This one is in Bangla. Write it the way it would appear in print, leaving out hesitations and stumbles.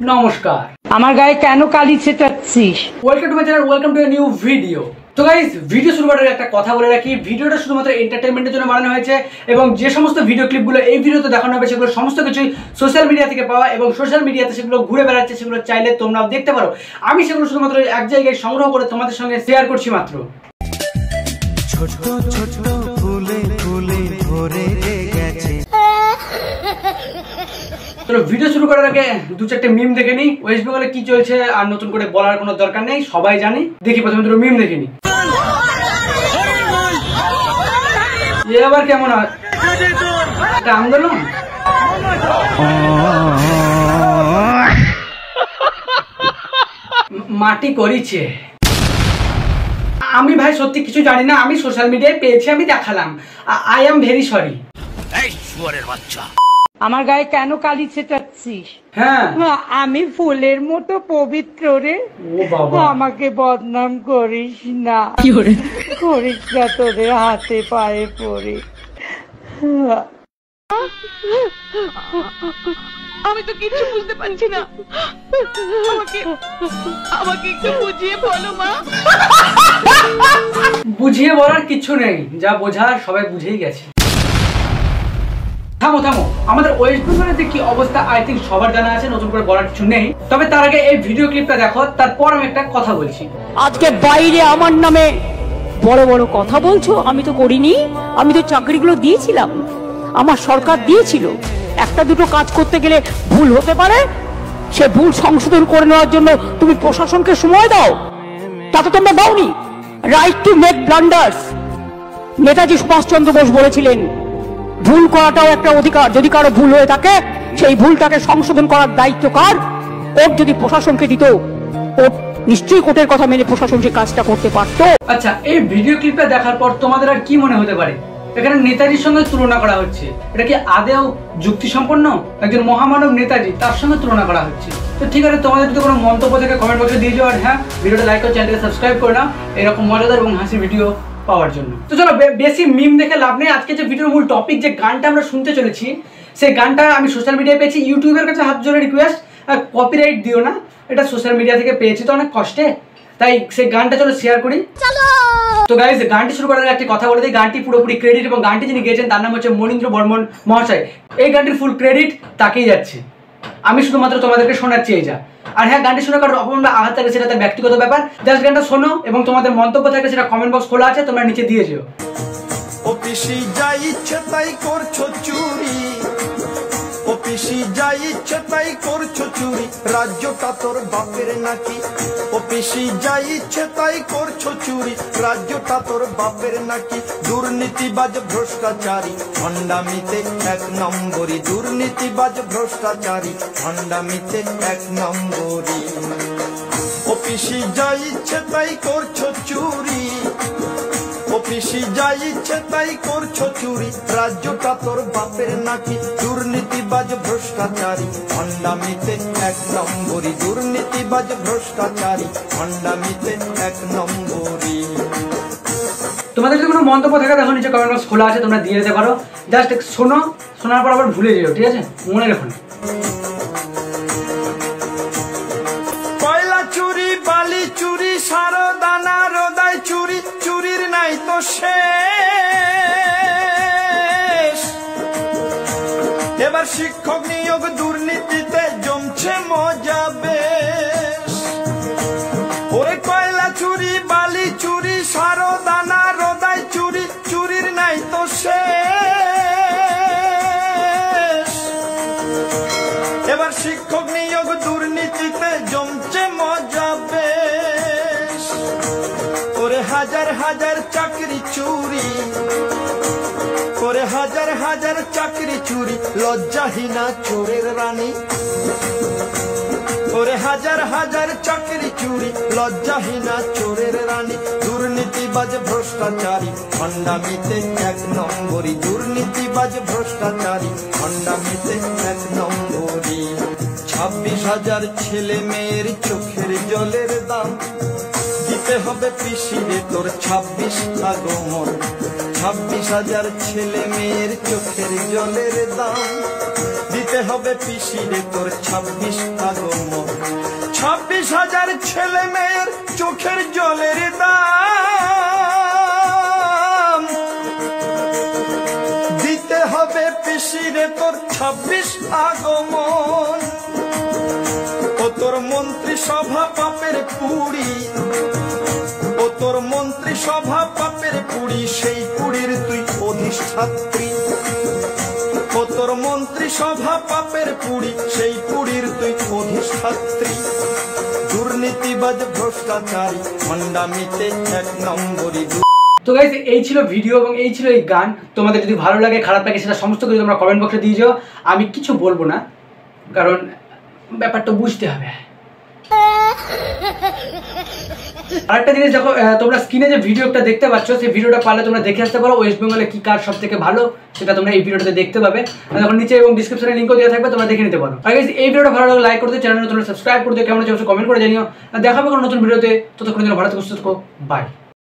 নমস্কার। আমার গায়ে কেন কালি ছেটাচ্ছিস? Welcome to my channel, welcome to a new video. তো গাইস, ভিডিও শুরু করার একটা কথা বলে রাখি, ভিডিওটা শুধুমাত্র এন্টারটেইনমেন্টের জন্য বানানো হয়েছে এবং যে সমস্ত ভিডিও ক্লিপগুলো এই ভিডিওতে দেখানো হবে সেগুলো সমস্ত কিছুই সোশ্যাল মিডিয়া থেকে পাওয়া এবং সোশ্যাল মিডিয়াতে সেগুলো ঘুরে বেড়াচ্ছে, সেগুলো চাইলে তোমরাও দেখতে পারো। আমি সেগুলো শুধুমাত্র এক জায়গায় সংগ্রহ করে তোমাদের সঙ্গে শেয়ার করছি মাত্র। ছোট ছোট ফুলে ফুলে ভরে গেছে। চলো ভিডিও শুরু করার আগে দু চারটে মিম দেখে নিই। ওয়েস্ট বেঙ্গলে কি চলছে আর নতুন করে বলার কোনো দরকার নেই, সবাই জানি। দেখি প্রথমে দুটো মিম দেখে নিই। এ আবার কেমন হয়? এটা আন্দোলন। মাটি করিছে। আমি ভাই সত্যি কিছু জানি না, আমি সোশ্যাল মিডিয়ায় পেয়েছি, আমি দেখালাম। I am very sorry. আমার গায়ে কেন কালি ছেটাচ্ছিস? হ্যাঁ, আমি ফুলের মতো পবিত্র রে। ও বাবা, আমাকে বদনাম করিস না, করিস না, তোদের হাতে পায়ে পড়ে। আমি তো কিছু বুঝতে পারছি না, আমাকে একটু বুঝিয়ে বলো মা। বুঝিয়ে বলার কিছু নেই, যা বোঝার সবাই বুঝেই গেছে। থামো থামো, আমাদের ওয়েস্ট বেঙ্গলের যে কি অবস্থা আই থিঙ্ক সবার জানা আছে, নতুন করে বলার কিছু নেই। তবে তার আগে এই ভিডিও ক্লিপটা দেখো, তারপর আমি একটা কথা বলছি। আজকে বাইরে আমার নামে বড় বড় কথা বলছো, আমি তো করিনি। আমি তো চাকরিগুলো দিয়েছিলাম, আমার সরকার দিয়েছিল। একটা দুটো কাজ করতে গেলে ভুল হতে পারে, সে ভুল সংশোধন করে নেওয়ার জন্য তুমি প্রশাসনকে সময় দাও, তা তো তোমরা দাওনি। Right to make blunders, Netaji Subhas Chandra Bose বলেছিলেন ভুল করাটাও একটা অধিকার। যদি কারো ভুল হয়ে থাকে সেই ভুলটাকে সংশোধন করার দায়িত্ব কার? কোর্ট যদি প্রশাসনকে দিত, কোর্ট নিশ্চয়ই কোর্টের কথা মেনে প্রশাসন সেই কাজটা করতে পারত। আচ্ছা, এই ভিডিও ক্লিপটা দেখার পর তোমাদের আর কি মনে হতে পারে? এখানে নেতাজির সঙ্গে তুলনা করা হচ্ছে, এটা কি আদেও যুক্তিসম্পন্ন? একজন মহামানব নেতাজি, তার সঙ্গে তুলনা করা হচ্ছে। তো ঠিক আছে, তোমাদের যদি কোনো মন্তব্য থেকে কমেন্ট বক্সে দিয়ে যাও। আর হ্যাঁ, ভিডিওটা লাইক করে চ্যানেলকে সাবস্ক্রাইব করে নাও এরকম মজাদার এবং হাসি ভিডিও পাওয়ার জন্য। তো চলো, বেশি মিম দেখে লাভ নেই। আজকে যে ভিডিওর মূল টপিক, যে গানটা আমরা শুনতে চলেছি, সেই গানটা আমি সোশ্যাল মিডিয়ায় পেয়েছি। ইউটিউবের কাছে হাত জোড়ে রিকোয়েস্ট, কপিরাইট দিও না, এটা সোশ্যাল মিডিয়া থেকে পেয়েছি তো অনেক কষ্টে, তাই সেই গানটা চলো শেয়ার করি। তো গাইজ, গানটি শুরু করার আগে একটি কথা বলে দিই, গানটি পুরোপুরি ক্রেডিট এবং গানটি যিনি গেয়েছেন তার নাম হচ্ছে মনীন্দ্র বর্মন মহাশয়। এই গানটির ফুল ক্রেডিট তাকেই যাচ্ছে, আমি শুধুমাত্র তোমাদেরকে শোনাচ্ছি এই যা। আর হ্যাঁ, গানটি শুনে কারোর অপমান বা আঘাত থাকে সেটা তার ব্যক্তিগত ব্যাপার। জাস্ট গানটা শোনো এবং তোমাদের মন্তব্য থাকে সেটা কমেন্ট বক্স খোলা আছে, তোমরা নিচে দিয়ে যেও। অফিসে যা ইচ্ছে তাই করছো চুরি, অফিসে যা ইচ্ছে তাই করছো চুরি, রাজ্যটা তোর বাপের নাকি? অফিসে যা ইচ্ছে তাই করছো চুরি, রাজ্যটা তোর বাপের নাকি? দুর্নীতিবাজ ভ্রষ্টাচারী ভণ্ডামিতে এক নম্বরী, দুর্নীতিবাজ ভ্রষ্টাচারী ভণ্ডামিতে এক নম্বরী। অফিসে যা ইচ্ছে তাই করছো চুরি, অফিসে যা ইচ্ছে তাই করছো চুরি, রাজ্যটা তোর বাপের নাকি? দুর্নীতিবাজ ভ্রষ্টাচারী ভণ্ডামিতে এক নম্বরী, দুর্নীতিবাজ ভ্রষ্টাচারী ভণ্ডামিতে এক নম্বরী। তোমাদের যদি কোনো মন্তব্য থাকে দেখো নিচে কমেন্ট বক্স খোলা আছে, তোমরা দিয়ে যেতে পারো। জাস্ট শোনো, শোনার পর আবার ভুলে যেও, ঠিক আছে? মনে রেখো না। কয়লা চুরি, বালি চুরি, সারো দানা রোদাই চুরি, চুরির নাই তো শেষ। এবার শিক্ষক নিয়োগ দুর্নীতিতে জমছে মজা বেশ। ওরে কয়লা চুরি, বালি চুরি, সারো দানা রোদাই চুরি, চুরির নাই তো শেষ। এবার শিক্ষক নিয়োগ দুর্নীতিতে জমছে মজা বেশ। ওরে হাজার হাজার চাকরি চুরি, ওরে হাজার হাজার চাকরি চুরি, লজ্জাহীনা চোরের রানী। ওরে হাজার হাজার চাকরি চুরি, লজ্জাহীনা চোরের রানী। দুর্নীতিবাজ ভ্রষ্টাচারী ভণ্ডামিতে এক নম্বরী, দুর্নীতিবাজ ভ্রষ্টাচারী ভণ্ডামিতে এক নম্বরী। 26,000 ছেলে মেয়ের চোখের জলের দাম দিতে হবে পিসিরে তোর 26 আগমন। 26,000 ছেলে মেয়ের চোখের জলের দাম দিতে দিতে হবে পিসিরে তোর 26 আগমন। 26,000 ছেলে মেয়ের চোখের জলের দাম দিতে হবে পিসিরে তোর 26 আগমন। ও তোর মন্ত্রী সভা পাপের পুরি, ও তোর মন্ত্রী সভা পাপের পুরি, সেই পুরীর তুই অধিষ্ঠাত্রী। ও তোর মন্ত্রী সভা পাপের পুরি, সেই পুরীর তুই অধিষ্ঠাত্রী। দুর্নীতিবাজ ভ্রষ্টাচারী ভণ্ডামিতে 1 নম্বরই। তো গাইস এই ছিল ভিডিও এবং এই ছিল এই গান। তোমাদের যদি ভালো লাগে খারাপ লাগে সেটা সমস্ত কিছু তোমরা কমেন্ট বক্সে দিয়ে যাও। আমি কিছু বলবো না, কারণ ব্যাপারটা বুঝতে হবে। আরেকটা জিনিস দেখো, তোমরা স্ক্রিনে যে ভিডিওটা দেখতে পাচ্ছ সেই ভিডিওটা পারলে তোমরা দেখে আসতে পারো। ওয়েস্ট বেঙ্গলে কি কার সব থেকে ভালো সেটা তোমরা এই ভিডিওটাতে দেখতে পাবে। তখন নিচে এবং ডিসক্রিপশনে লিঙ্কও দেওয়া থাকবে, তোমরা দেখে নিতে পারো। আর গাইস এই ভিডিওটা ভালো লাগলে লাইক করে দিও, চ্যানেলটা তোমরা সাবস্ক্রাইব করে দিও, কেমন হচ্ছে কমেন্ট করে জানিও। দেখা হবে কোনো নতুন ভিডিওতে, ততক্ষণের জন্য ভালো থেকো, সুস্থ থেকো, বাই।